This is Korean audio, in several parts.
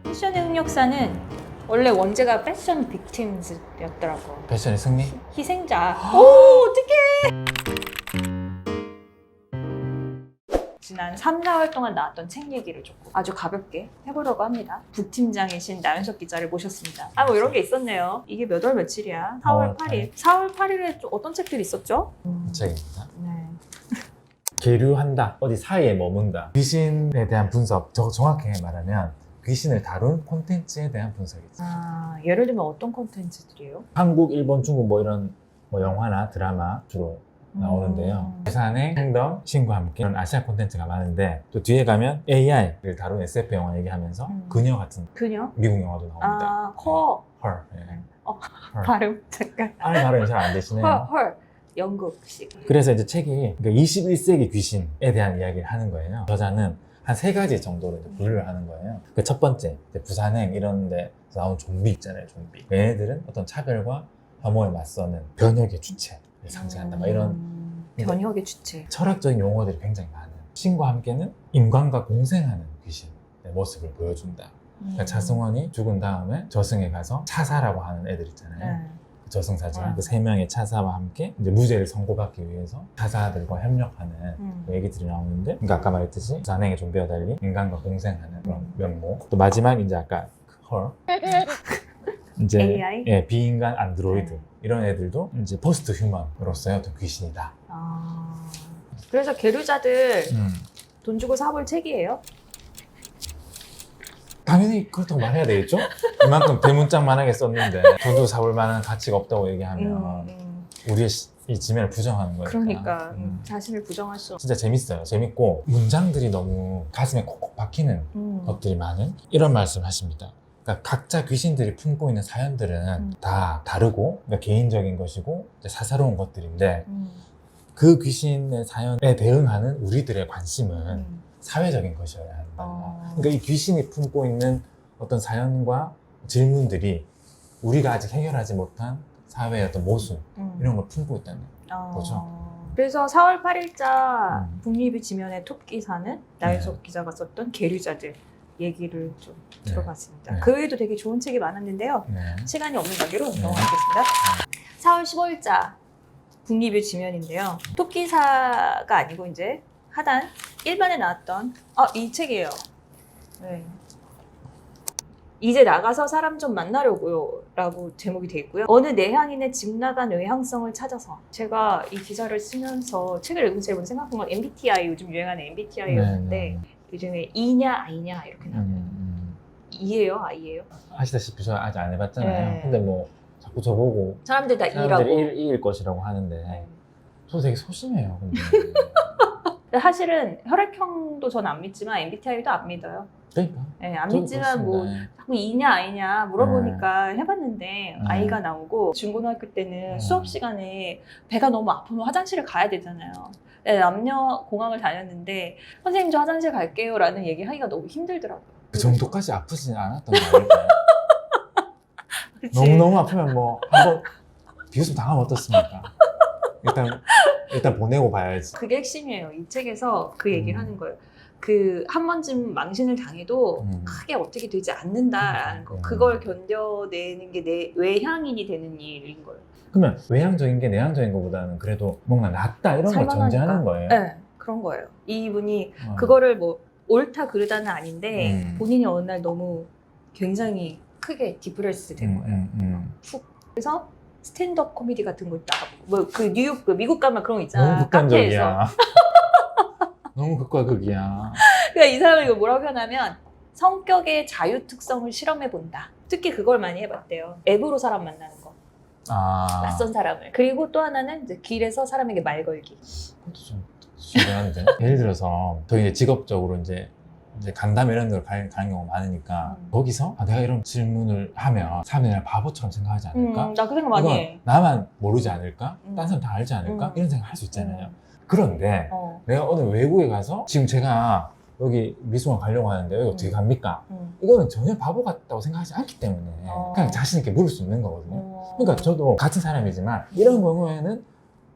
패션의 흑역사는 원래 원제가 패션 빅팀즈였더라고. 패션의 승리? 희생자. 오, 어떡해! 지난 3, 4월 동안 나왔던 책 얘기를 조금 아주 가볍게 해보려고 합니다. 북팀장이신 나윤석 기자를 모셨습니다. 뭐 이런 게 있었네요. 이게 몇 월 며칠이야? 4월 8일. 4월 8일에 어떤 책들이 있었죠? 책입니다. 네. 계류한다, 어디 사이에 머문다. 귀신에 대한 분석, 정확하게 말하면 귀신을 다룬 콘텐츠에 대한 분석이죠. 예를 들면 어떤 콘텐츠들이에요? 한국, 일본, 중국 뭐 이런 영화나 드라마 주로 나오는데요. 부산의 킹덤, 신과 함께 이런 아시아 콘텐츠가 많은데 또 뒤에 가면 AI를 다룬 SF 영화 얘기하면서 그녀 같은 그녀? 미국 영화도 나옵니다. 헐. 네. 네. 헐. 발음 잠깐. 알 발음이 잘 안 되시네요. 헐. 영국식. 그래서 이제 책이 21세기 귀신에 대한 이야기를 하는 거예요. 저자는 한 3가지 정도로 이제 분류를 하는 거예요. 그 첫 번째, 이제 부산행 이런 데서 나온 좀비 있잖아요, 좀비. 얘네들은 어떤 차별과 혐오에 맞서는 변혁의 주체를 상징한다. 막 이런 변혁의 주체. 철학적인 용어들이 굉장히 많은. 신과 함께는 인간과 공생하는 귀신의 모습을 보여준다. 그러니까 차승원이 죽은 다음에 저승에 가서 차사라고 하는 애들 있잖아요. 저승사자 그 3명의 차사와 함께 이제 무죄를 선고받기 위해서 차사들과 협력하는 그 얘기들이 나오는데, 그러니까 아까 말했듯이 부산행의 좀비와 달리 인간과 공생하는 그런 면모. 또 마지막 이제 아까 헐 이제 AI? 예, 비인간 안드로이드 이런 애들도 이제 포스트 휴먼으로서의 어떤 귀신이다. 그래서 계류자들 돈 주고 사볼 책이에요? 당연히 그렇다고 말해야 되겠죠? 이만큼 대문짝만하게 썼는데 돈도 사볼 만한 가치가 없다고 얘기하면 우리의 이 지면을 부정하는 거니까. 그러니까 자신을 부정할 수 없어. 진짜 재밌어요. 재밌고 문장들이 너무 가슴에 콕콕 박히는 것들이 많은 이런 말씀 하십니다. 그러니까 각자 귀신들이 품고 있는 사연들은 다 다르고 그러니까 개인적인 것이고 이제 사사로운 것들인데 그 귀신의 사연에 대응하는 우리들의 관심은 사회적인 것이어야 한다. 그러니까 이 귀신이 품고 있는 어떤 사연과 질문들이 우리가 아직 해결하지 못한 사회의 어떤 모순 이런 걸 품고 있다는 거죠. 그래서 4월 8일자 북리뷰 지면의 톱 기사는 나윤석 기자가 썼던 계류자들 얘기를 좀 들어봤습니다. 네. 그 외에도 되게 좋은 책이 많았는데요. 네. 시간이 없는 관계로 넘어가겠습니다. 4월 15일자 북리뷰 지면인데요. 톱 기사가 아니고 이제 하단 1반에 나왔던 이 책이에요. 네. 이제 나가서 사람 좀 만나려고요 라고 제목이 돼 있고요. 어느 내향인의 집 나간 외향성을 찾아서. 제가 이 기사를 쓰면서 책을 읽으면서 제일 먼저 생각한 건 MBTI, 요즘 유행하는 MBTI였는데 요즘에 E냐 I냐 이렇게 나와요. E예요? I예요? 아시다시피 저 아직 안 해봤잖아요. 네. 근데 뭐 자꾸 저보고 사람들 다 사람들이 E라고. E일 것이라고 하는데 저 되게 소심해요. 근데. 근데 사실은 혈액형도 전 안 믿지만 MBTI도 안 믿어요. 그러니까. 네, 안 저도 믿지만 뭐 그렇습니다. 자꾸 E냐 I냐 물어보니까 해봤는데 I가 나오고, 중고등학교 때는 수업 시간에 배가 너무 아프면 화장실을 가야 되잖아요. 네, 남녀 공학을 다녔는데 선생님 저 화장실 갈게요 라는 얘기 하기가 너무 힘들더라고요. 그 정도까지 아프진 않았던 거 아닐까요? 그치? 너무너무 아프면 뭐 한번 비웃음 당하면 어떻습니까? 일단 보내고 봐야지. 그게 핵심이에요. 이 책에서 그 얘기를 하는 거예요. 그 한 번쯤 망신을 당해도 크게 어떻게 되지 않는다라는 거. 그걸 견뎌내는 게 내 외향인이 되는 일인 거예요. 그러면 외향적인 게 내향적인 것보다는 그래도 뭔가 낫다 이런 걸 살만하니까. 전제하는 거예요. 네, 그런 거예요. 이분이 그거를 뭐 옳다 그르다는 아닌데 본인이 어느 날 너무 굉장히 크게 디프레스 된 거예요. 푹. 그래서 스탠드업 코미디 같은 거 나가고 뭐 그 뉴욕 그 미국 가면 그런 거 있잖아. 너무 극단적이야. 너무 극과 극이야. 그러니까 이 사람이 이거 뭐라고 표현하면 성격의 자유 특성을 실험해 본다. 특히 그걸 많이 해봤대요. 앱으로 사람 만나는 거. 낯선 사람을. 그리고 또 하나는 이제 길에서 사람에게 말 걸기. 그것도 좀 중요한데. 예를 들어서 저희 이제 직업적으로 이제 간담회 이런 데로 가는 경우가 많으니까 거기서 내가 이런 질문을 하면 사람들이 날 바보처럼 생각하지 않을까? 나 그 생각 많이 해. 나만 모르지 않을까? 딴 사람 다 알지 않을까? 이런 생각 할 수 있잖아요. 그런데 내가 오늘 외국에 가서 지금 제가 여기 미술관 가려고 하는데 여기 어떻게 갑니까? 이거는 전혀 바보 같다고 생각하지 않기 때문에 그냥 자신 있게 물을 수 있는 거거든요. 그러니까 저도 같은 사람이지만 이런 경우에는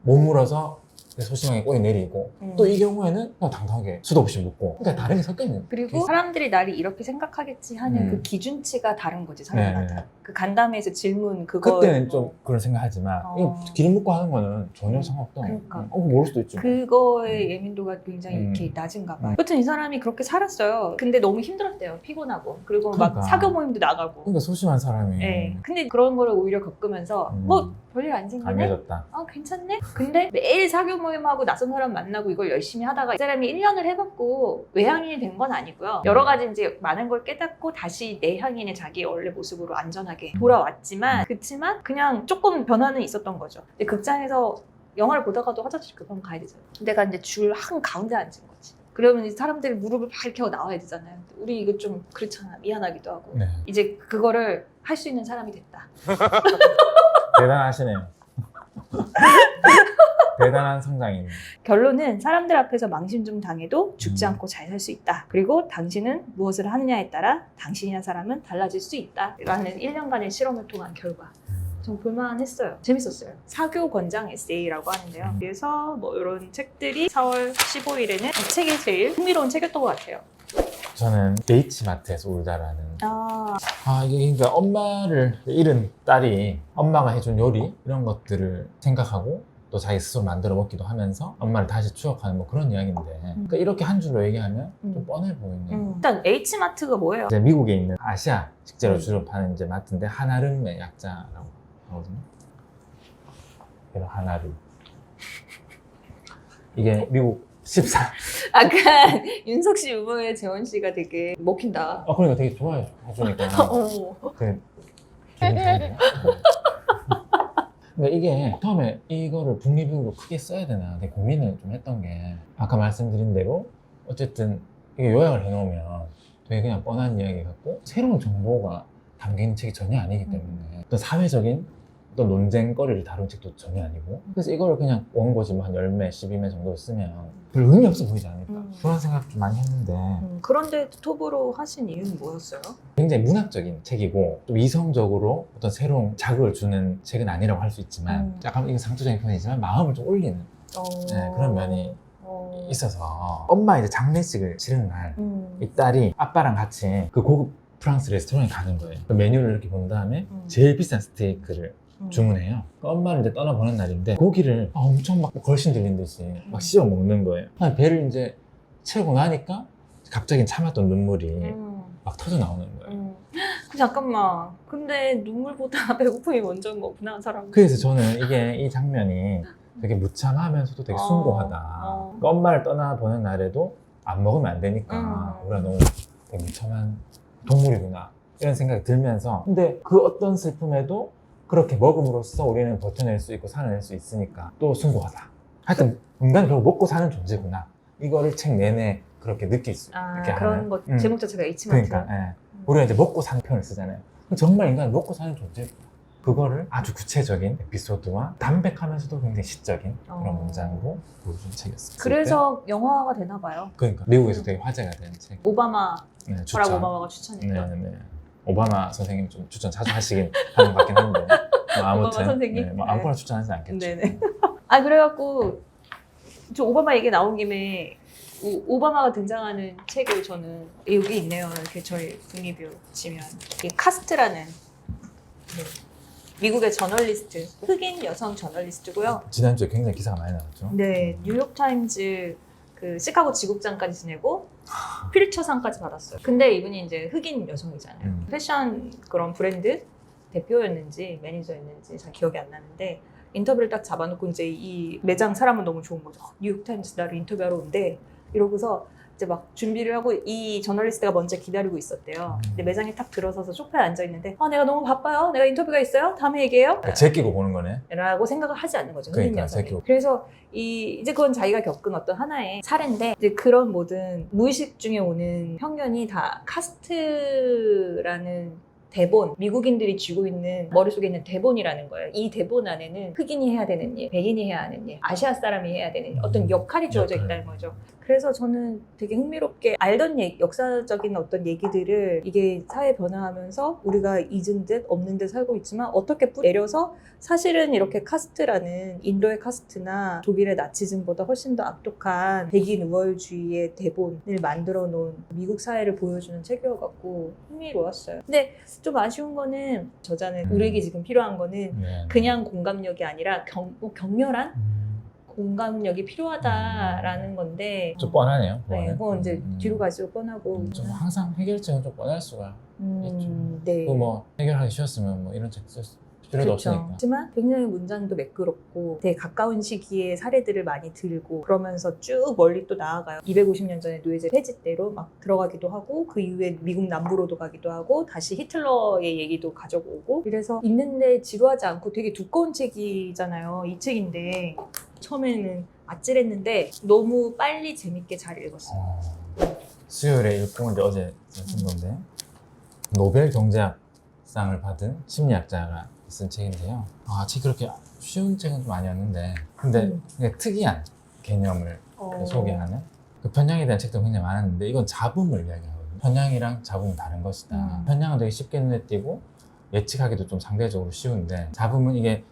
못 물어서 소심하게 꼬리 내리고 또 이 경우에는 그냥 당당하게 수도 없이 묻고 그러니까 다르게 섞여 있는 그리고 사람들이 나를 이렇게 생각하겠지 하는 그 기준치가 다른 거지 사람마다. 그 간담회에서 질문 그거 그때는 좀 그런 생각하지만 이거 길 묻고 하는 거는 전혀 상관없다. 그러니까. 모를 수도 있지. 그거의 예민도가 굉장히 이렇게 낮은가 봐. 여튼 이 사람이 그렇게 살았어요. 근데 너무 힘들었대요. 피곤하고. 그리고 그러니까. 막 사교 모임도 나가고. 그러니까 소심한 사람이 네. 근데 그런 거를 오히려 겪으면서 뭐 별일 안 생기네? 강해졌다. 아 괜찮네? 근데 매일 사교 모임하고 낯선 사람 만나고 이걸 열심히 하다가 이 사람이 1년을 해봤고 외향인이 된 건 아니고요. 여러 가지 이제 많은 걸 깨닫고 다시 내향인의 자기 원래 모습으로 안전하게 돌아왔지만 그치만 그냥 조금 변화는 있었던 거죠. 근데 극장에서 영화를 보다가도 화장실 급하면 가야 되잖아요. 내가 이제 줄 한 가운데 앉은 거지. 그러면 이제 사람들이 무릎을 막 이렇게 하고 나와야 되잖아요. 우리 이거 좀 그렇잖아. 미안하기도 하고. 네. 이제 그거를 할 수 있는 사람이 됐다. 대단하시네요. 대단한 성장입니다. 결론은 사람들 앞에서 망신 좀 당해도 죽지 않고 잘 살 수 있다. 그리고 당신은 무엇을 하느냐에 따라 당신이나 사람은 달라질 수 있다. 라는 1년간의 실험을 통한 결과. 좀 볼만했어요. 재밌었어요. 사교 권장 에세이라고 하는데요. 그래서 뭐 이런 책들이 4월 15일에는 이 책이 제일 흥미로운 책이었던 것 같아요. 저는 H마트에서 울다라는 아, 이게 그러니까 엄마를 잃은 딸이 엄마가 해준 요리 이런 것들을 생각하고 또 자기 스스로 만들어 먹기도 하면서 엄마를 다시 추억하는 뭐 그런 이야기인데 그러니까 이렇게 한 줄로 얘기하면 좀 뻔해 보이는 일단 H마트가 뭐예요? 이제 미국에 있는 아시아 식재료 주로 파는 이제 마트인데 하나름의 약자라고 하거든요. 그래서 하나름 이게 미국 14 아까 윤석 씨 유머에 재원 씨가 되게 먹힌다. 그러니까 되게 좋아해 해주니까 그 기분 좋은데요? 그러니까 이게 처음에 이거를 북리뷰로 크게 써야 되나 되게 고민을 좀 했던 게 아까 말씀드린 대로 어쨌든 이게 요약을 해놓으면 되게 그냥 뻔한 이야기 같고 새로운 정보가 담긴 책이 전혀 아니기 때문에 또 사회적인 또 논쟁거리를 다룬 책도 전혀 아니고 그래서 이거를 그냥 원고지 뭐 한 10매, 12매 정도 쓰면 별 의미 없어 보이지 않을까 그런 생각 좀 많이 했는데 그런데 톱으로 하신 이유는 뭐였어요? 굉장히 문학적인 책이고 또 이성적으로 어떤 새로운 자극을 주는 책은 아니라고 할 수 있지만 약간 이거 상투적인 표현이지만 마음을 좀 올리는 그런 면이 있어서 엄마 이제 장례식을 치르는 날 이 딸이 아빠랑 같이 그 고급 프랑스 레스토랑에 가는 거예요. 그 메뉴를 이렇게 본 다음에 제일 비싼 스테이크를 주문해요. 그 엄마를 이제 떠나보는 날인데 고기를 엄청 막 걸신 들린 듯이 막 씹어 먹는 거예요. 배를 이제 채우고 나니까 갑자기 참았던 눈물이 막 터져 나오는 거예요. 잠깐만. 근데 눈물보다 배고픔이 먼저인 거구나, 사람. 그래서 저는 이 장면이 되게 무참하면서도 되게 숭고하다. 그러니까 엄마를 떠나보는 날에도 안 먹으면 안 되니까 우리가 너무 되게 무참한 동물이구나 이런 생각이 들면서 근데 그 어떤 슬픔에도 그렇게 먹음으로써 우리는 버텨낼 수 있고 살아낼 수 있으니까 또 숭고하다. 하여튼 인간은 결국 먹고 사는 존재구나. 이거를 책 내내 그렇게 느낄 수 있게 그런 하는. 것 제목 자체가 H마트. 그러니까 우리가 이제 먹고 사는 표현을 쓰잖아요. 정말 인간은 먹고 사는 존재구나. 그거를 아주 구체적인 에피소드와 담백하면서도 굉장히 시적인 그런 문장으로 보여준 책이었어요. 그래서 영화가 되나 봐요. 그러니까 미국에서 되게 화제가 된 책. 오바마, 추천. 버락 오바마가 추천했죠. 네. 오바마 선생님 좀 추천 자주 하시긴 하는 것 같긴 한데 뭐 아무튼 오바마 선생님? 뭐 아무거나 추천하지 않겠죠. 네네. 그래갖고 저 오바마 얘기 나온 김에 오바마가 등장하는 책을 저는 여기 있네요. 이렇게 저희 북리뷰 치면 이 카스트라는 미국의 저널리스트, 흑인 여성 저널리스트고요. 지난주에 굉장히 기사가 많이 나왔죠. 네, 뉴욕타임즈 그 시카고 지국장까지 지내고 필처상까지 받았어요. 근데 이분이 이제 흑인 여성이잖아요. 패션 그런 브랜드 대표였는지 매니저였는지 잘 기억이 안 나는데 인터뷰를 딱 잡아놓고 이제 이 매장 사람은 너무 좋은 거죠. 뉴욕타임즈 나를 인터뷰하러 온대. 이러고서 이제 막 준비를 하고 이 저널리스트가 먼저 기다리고 있었대요. 근데 매장에 딱 들어서서 소파에 앉아 있는데 내가 너무 바빠요. 내가 인터뷰가 있어요. 다음에 얘기해요. 제끼고 보는 거네. 라고 생각을 하지 않는 거죠. 그러니까, 흑인 여성이. 제끼고. 그래서 이제 그건 자기가 겪은 어떤 하나의 사례인데 이제 그런 모든 무의식 중에 오는 편견이 다 카스트라는 대본, 미국인들이 쥐고 있는 머릿속에 있는 대본이라는 거예요. 이 대본 안에는 흑인이 해야 되는 일, 백인이 해야 하는 일, 아시아 사람이 해야 되는 일, 어떤 역할이 주어져 역할. 있다는 거죠. 그래서 저는 되게 흥미롭게 알던 역사적인 어떤 얘기들을 이게 사회 변화하면서 우리가 잊은 듯 없는 듯 살고 있지만 어떻게 내려서 사실은 이렇게 카스트라는 인도의 카스트나 독일의 나치즘보다 훨씬 더 악독한 백인 우월주의의 대본을 만들어 놓은 미국 사회를 보여주는 책이어갖고 흥미로웠어요. 근데 좀 아쉬운 거는 저자는 우리에게 지금 필요한 거는 네. 그냥 공감력이 아니라 격렬한 공감력이 필요하다라는 건데 좀 뻔하네요. 네, 그건 이제 음. 뒤로 갈수록 뻔하고 좀 항상 해결책은 좀 뻔할 수가 있죠. 네. 뭐 해결하기 쉬웠으면 뭐 이런 책 쓸 필요도 그렇죠. 없으니까. 하지만 굉장히 문장도 매끄럽고 되게 가까운 시기에 사례들을 많이 들고 그러면서 쭉 멀리 또 나아가요. 250년 전에 노예제 폐지대로 막 들어가기도 하고 그 이후에 미국 남부로도 가기도 하고 다시 히틀러의 얘기도 가져오고 이래서 읽는데 지루하지 않고 되게 두꺼운 책이잖아요. 이 책인데 처음에는 아찔했는데 너무 빨리 재밌게 잘 읽었어요. 수요일에 읽고 이제 어제 쓴 건데 노벨 경제학상을 받은 심리학자가 쓴 책인데요. 책이 그렇게 쉬운 책은 좀 아니었는데 근데 그냥 특이한 개념을 소개하는 그 편향에 대한 책도 굉장히 많았는데 이건 잡음을 이야기하거든요. 편향이랑 잡음은 다른 것이다. 편향은 되게 쉽게 눈에 띄고 예측하기도 좀 상대적으로 쉬운데 잡음은 이게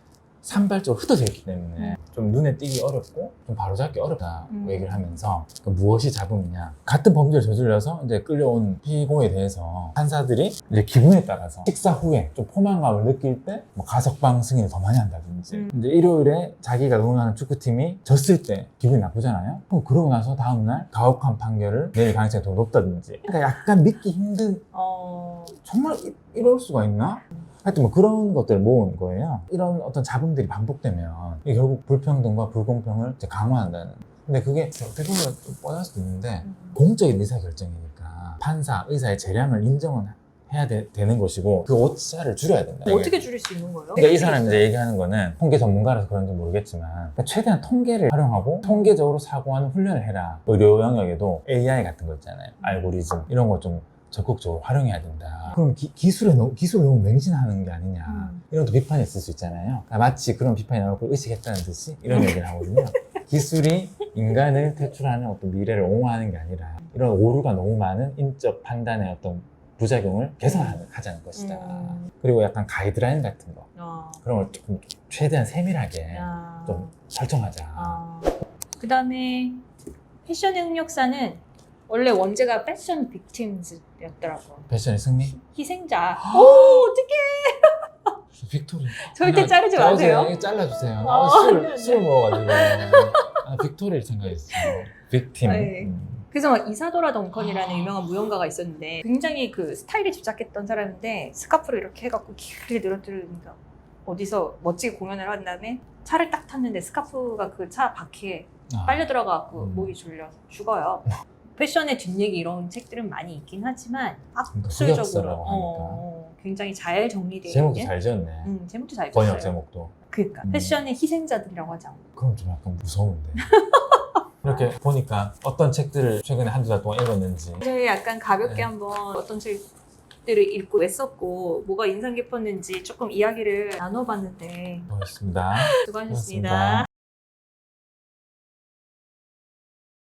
산발적으로 흩어져 있기 때문에 좀 눈에 띄기 어렵고 좀 바로잡기 어렵다고 얘기를 하면서 무엇이 잡음이냐, 같은 범죄를 저질러서 이제 끌려온 피고에 대해서 판사들이 이제 기분에 따라서 식사 후에 좀 포만감을 느낄 때 뭐 가석방 승인을 더 많이 한다든지 이제 일요일에 자기가 응원하는 축구팀이 졌을 때 기분이 나쁘잖아요. 그럼 그러고 나서 다음날 가혹한 판결을 내릴 가능성이 더 높다든지, 그러니까 약간 믿기 힘든 정말 이럴 수가 있나? 하여튼 뭐 그런 것들을 모은 거예요. 이런 어떤 잡음들이 반복되면 이게 결국 불평등과 불공평을 이제 강화한다는. 근데 그게 어떻게 보면 좀 뻔할 수도 있는데 공적인 의사결정이니까 판사, 의사의 재량을 인정은 해야 되는 것이고 그 오차를 줄여야 된다. 어떻게 줄일 수 있는 거예요? 그러니까 이 사람이 이제 얘기하는 거는 통계 전문가라서 그런지 모르겠지만 그러니까 최대한 통계를 활용하고 통계적으로 사고하는 훈련을 해라. 의료 영역에도 AI 같은 거 있잖아요. 알고리즘 이런 거 좀 적극적으로 활용해야 된다. 그럼 기술을 너무 맹신하는 게 아니냐. 이런 또 비판이 있을 수 있잖아요. 그러니까 마치 그런 비판이 나올 걸 의식했다는 듯이 이런 얘기를 하거든요. 기술이 인간을 퇴출하는 어떤 미래를 옹호하는 게 아니라 이런 오류가 너무 많은 인적 판단의 어떤 부작용을 개선하자는 것이다. 그리고 약간 가이드라인 같은 거 그런 걸 조금 최대한 세밀하게 좀 설정하자. 그 다음에 패션의 흑역사는 원래 원제가 패션 빅팀즈였더라고. 패션의 승리? 희생자. 오, 어떡해. 빅토리. 절대 자르지 마세요. 이거 잘라주세요. 네. 술 먹어가지고. 빅토리를 생각했어요. 빅팀. 네. 그래서 막 이사도라 덩컨이라는 유명한 무용가가 있었는데 굉장히 그 스타일에 집착했던 사람인데 스카프를 이렇게 해갖고 길게 늘어뜨리니까 어디서 멋지게 공연을 한 다음에 차를 딱 탔는데 스카프가 그 차 바퀴에 빨려 들어가고 목이 졸려서 죽어요. 패션의 뒷얘기 이런 책들은 많이 있긴 하지만 학술적으로 흑역사라고 하니까. 굉장히 잘 정리되어 제목도 있는 잘 지었네. 제목도 잘 지었어요. 번역 제목도. 그러니까 패션의 희생자들이라고 하지 않고. 그럼 좀 약간 무서운데. 이렇게 보니까 어떤 책들을 최근에 한두 달 동안 읽었는지. 저희 약간 가볍게 네. 한번 어떤 책들을 읽고 왜 썼고 뭐가 인상 깊었는지 조금 이야기를 나눠봤는데 고맙습니다. 수고하셨습니다.